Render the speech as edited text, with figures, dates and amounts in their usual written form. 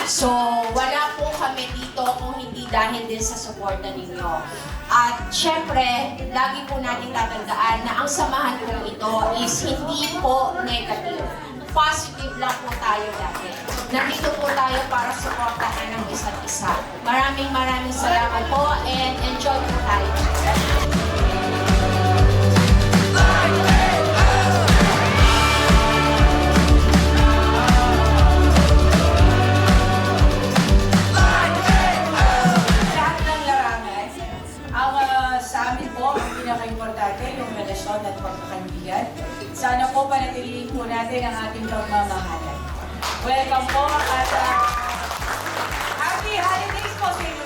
So, wala po kami dito kung hindi dahil din sa suporta ninyo. At syempre, lagi po natin tatandaan na ang samahan po ito is hindi po negative. Positive lang po tayo dati. Nandito po tayo para suportahan ng isa't isa. Maraming salamat po and enjoy po tayo. Lahat ng larangan, sa amin po, ang pinaka-importante, yung relasyon at pagkakaibigan. Sana po panatilihin po natin ang ating pagmamahalan. Welcome po at happy holidays po sa inyo